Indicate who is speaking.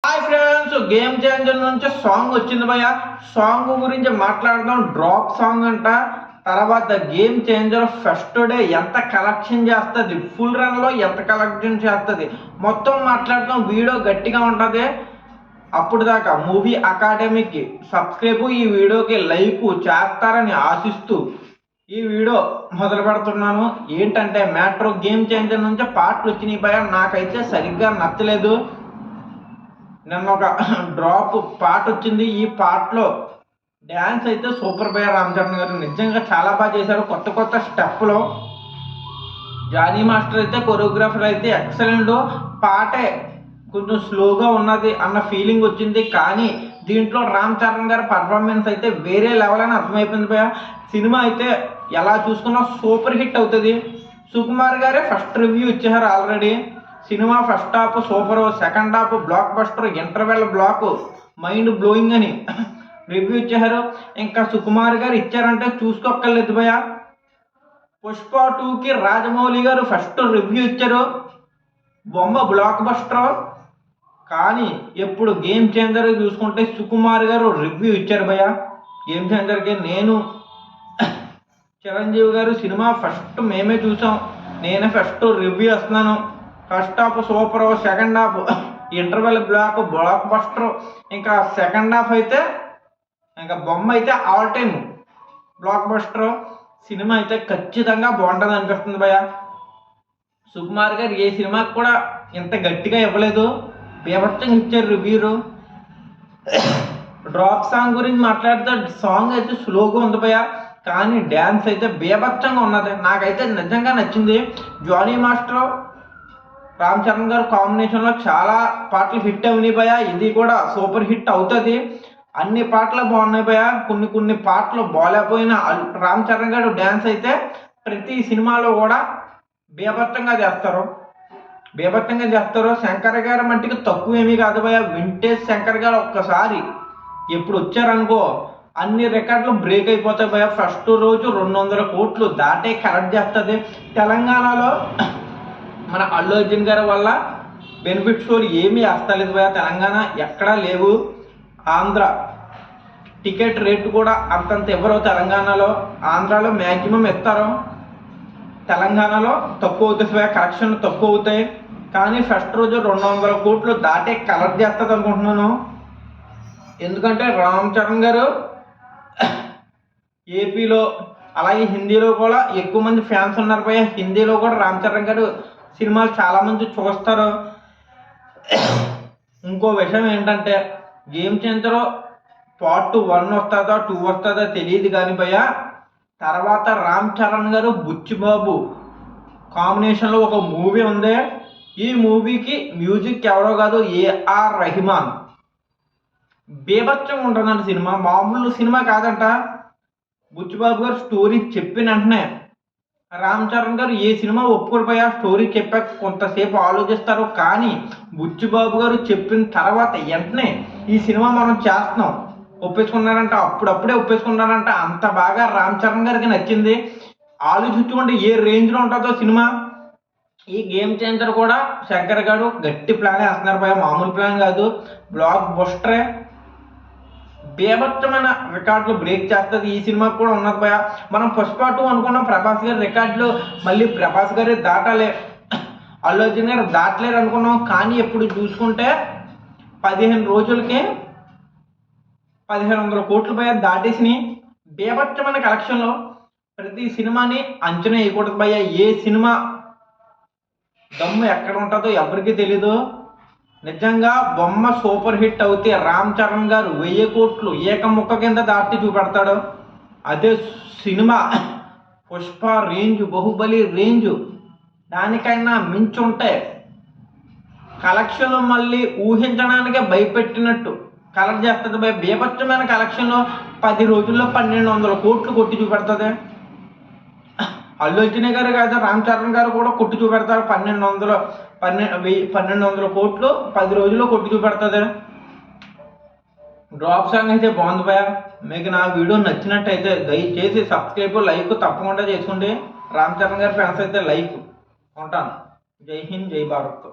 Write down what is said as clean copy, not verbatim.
Speaker 1: Hi friends, game changer నుంచి song వచ్చింది భయ్య. సాంగ్ గురించి మాట్లాడదాం. డ్రాప్ సాంగ్ అంట. తర్వాత గేమ్ చేంజర్ ఫస్ట్ డే ఎంత కలెక్షన్ చేస్తుంది, ఫుల్ రన్ లో ఎంత కలెక్షన్ చేస్తుంది మొత్తం మాట్లాడదాం. వీడియో గట్టిగా ఉంటుంది. అప్పుడు దాకా మూవీ అకాడమీకి సబ్స్క్రైబ్, ఈ వీడియోకి లైక్ చేస్తారని ఆశిస్తూ ఈ వీడియో మొదలు పెడుతున్నాను. ఏంటంటే మ్యాట్రో గేమ్ చేంజర్ నుంచి పాటలు వచ్చినాయి భయ్య. నాకైతే సరిగ్గా నచ్చలేదు. నిన్న ఒక డ్రాప్ పాట వచ్చింది. ఈ పాటలో డ్యాన్స్ అయితే సూపర్ భయ్య. రామ్ చరణ్ గారు నిజంగా చాలా బాగా చేశారు. కొత్త కొత్త స్టెప్లో జానీ మాస్టర్ అయితే కొరియోగ్రాఫర్ అయితే ఎక్సలెంట్. పాటే కొంచెం స్లోగా ఉన్నది అన్న ఫీలింగ్ వచ్చింది. కానీ దీంట్లో రామ్ చరణ్ గారి పర్ఫార్మెన్స్ అయితే వేరే లెవెల్ అని అర్థమైపోయింది భయ్య. సినిమా అయితే ఎలా చూసుకున్నా సూపర్ హిట్ అవుతుంది. సుకుమార్ గారే ఫస్ట్ రివ్యూ ఇచ్చారు already. Cinema first half super, second half block buster, interval block mind blowing అని రివ్యూ ఇచ్చారు. ఇంకా సుకుమార్ గారు ఇచ్చారంటే చూసుకోక్కర్లేదు భయ్య. పుష్ప 2కి రాజమౌళి గారు ఫస్ట్ రివ్యూ ఇచ్చారు. బొమ్మ బ్లాక్ బస్టర్. కానీ ఎప్పుడు గేమ్ చేంజర్ చూసుకుంటే సుకుమార్ గారు రివ్యూ ఇచ్చారు భయ్య. గేమ్ చేంజర్కి నేను చిరంజీవి గారు సినిమా ఫస్ట్ మేమే చూసాం. నేనే ఫస్ట్ రివ్యూ వస్తున్నాను. First half super, second half interval block buster, ఇంకా సెకండ్ హాఫ్ అయితే ఇంకా బొమ్మ అయితే all time block buster. Cinema అయితే ఖచ్చితంగా బాగుంటుంది అనిపిస్తుంది భయ్య. సుకుమార్ గారు ఏ సినిమాకి కూడా ఇంత గట్టిగా ఇవ్వలేదు. బీభత్సంగా ఇచ్చారు రివ్యూలు. డ్రాప్ సాంగ్ గురించి మాట్లాడితే సాంగ్ అయితే స్లోగా ఉంది భయ్య. కానీ డ్యాన్స్ అయితే బీభత్సంగా ఉన్నది. నాకైతే నిజంగా నచ్చింది. జానీ మాస్టర్ రామ్ చరణ్ గారు కాంబినేషన్లో చాలా పాటలు హిట్ అయినాయి భయ్య. ఇది కూడా సూపర్ హిట్ అవుతుంది. అన్ని పాటలు బాగున్నాయి భయ్య. కొన్ని పాటలు బాగాలేకపోయినా రామ్ చరణ్ గారు డ్యాన్స్ అయితే ప్రతి సినిమాలో కూడా బీభత్సంగా చేస్తారు. శంకర్ గారు మట్టికి తక్కువ ఏమీ కాదు భయ్య. వింటేజ్ శంకర్ గారు ఒక్కసారి ఎప్పుడు వచ్చారనుకో అన్ని రికార్డులు బ్రేక్ అయిపోతాయి భయ్య. ఫస్ట్ రోజు 200 కోట్లు దాటే కలెక్ట్ చేస్తుంది. తెలంగాణలో మన అల్లు అర్జున్ గారి వల్ల బెనిఫిట్ షోలు ఏమీ వస్తలేదు భయ్య. తెలంగాణ ఎక్కడా లేవు. ఆంధ్ర టికెట్ రేటు కూడా అంతంత ఎవరో తెలంగాణలో. ఆంధ్రాలో మ్యాక్సిమం ఇస్తారు, తెలంగాణలో తక్కువ అవుతుంది భయ్య. కలెక్షన్ తక్కువ అవుతాయి. కానీ ఫస్ట్ రోజు 200 కోట్లు దాటే కలెక్ట్ చేస్తుంది అనుకుంటున్నాను. ఎందుకంటే రామ్ చరణ్ గారు ఏపీలో అలాగే హిందీలో కూడా ఎక్కువ మంది ఫ్యాన్స్ ఉన్నారు భయ్య. హిందీలో కూడా రామ్ చరణ్ గారు సినిమాలు చాలామంది చూస్తారు. ఇంకో విషయం ఏంటంటే గేమ్ చేంజర్ పార్ట్ 1 వస్తుందా 2 వస్తుందా తెలియదు కానీ భయ్య. తర్వాత రామ్ చరణ్ గారు బుచ్చిబాబు కాంబినేషన్లో ఒక మూవీ ఉంది. ఈ మూవీకి మ్యూజిక్ ఎవరో కాదు, ఏఆర్ రెహమాన్. బీభత్సంగా ఉంటుందంట సినిమా. మామూలు సినిమా కాదంట. బుచ్చిబాబు గారు స్టోరీ చెప్పిన వెంటనే రామ్ చరణ్ గారు ఏ సినిమా ఒప్పుకోడిపోయా. స్టోరీ చెప్పాక కొంతసేపు ఆలోచిస్తారు. కానీ బుచ్చిబాబు గారు చెప్పిన తర్వాత వెంటనే ఈ సినిమా మనం చేస్తున్నాం ఒప్పేసుకున్నారంట. అప్పుడప్పుడే ఒప్పేసుకున్నారంట. అంత బాగా రామ్ చరణ్ గారికి నచ్చింది. ఆలోచించుకుంటే ఏ రేంజ్లో ఉంటుందో సినిమా. ఈ గేమ్ చేంజర్ కూడా శంకర్ గారు గట్టి ప్లాన్ వేస్తున్నారు భయ్య. మామూలు ప్లాన్ కాదు, బ్లాక్ బస్టరే. బీభత్సమైన రికార్డులు బ్రేక్ చేస్తుంది. ఈ సినిమా కూడా ఉన్నది భయ్య. మనం పుష్ప 2 అనుకున్నాం ప్రభాస్ గారి రికార్డులు మళ్ళీ ప్రభాస్ గారి దాటాలే, అల్లు అర్జున్ గారు దాటలేరు అనుకున్నాం. కానీ ఎప్పుడు చూసుకుంటే 15 రోజులకి 1500 కోట్లు భయ్య దాటేసినాయి. బీభత్సమైన కలెక్షన్లో ప్రతి సినిమాని అంచనా వేయకూడదు భయ్య. ఏ సినిమా దమ్ము ఎక్కడ ఉంటుందో ఎవరికి తెలీదు. నిజంగా బొమ్మ సూపర్ హిట్ అవుతే రామ్ చరణ్ గారు 1000 కోట్లు ఏకముక్క కింద దాటి చూపెడతాడు. అదే cinema Pushpa range, Baahubali range దానికైనా మించి ఉంటాయి కలెక్షన్లు. మళ్ళీ ఊహించడానికే భయపెట్టినట్టు కలెక్ట్ చేస్తుంది భయ. బీభత్సమైన కలెక్షన్లో 10 రోజుల్లో 1200 కోట్లు కొట్టి చూపెడుతుంది. అల్లు అర్జున్ గారు కాదు, రామ్ చరణ్ గారు కూడా కొట్టి చూపెడతారు. 1200 కోట్లు 10 రోజుల్లో కొట్టి చూపెడుతుంది. డ్రాప్ సాంగ్ అయితే బాగుంది భయ్య. మీకు నా వీడియో నచ్చినట్టయితే దయచేసి సబ్స్క్రైబ్, లైక్ తప్పకుండా చేసుకోండి. రామ్ చరణ్ గారి ఫ్యాన్స్ అయితే లైక్. ఉంటాను. జై హింద్, జై భారత్.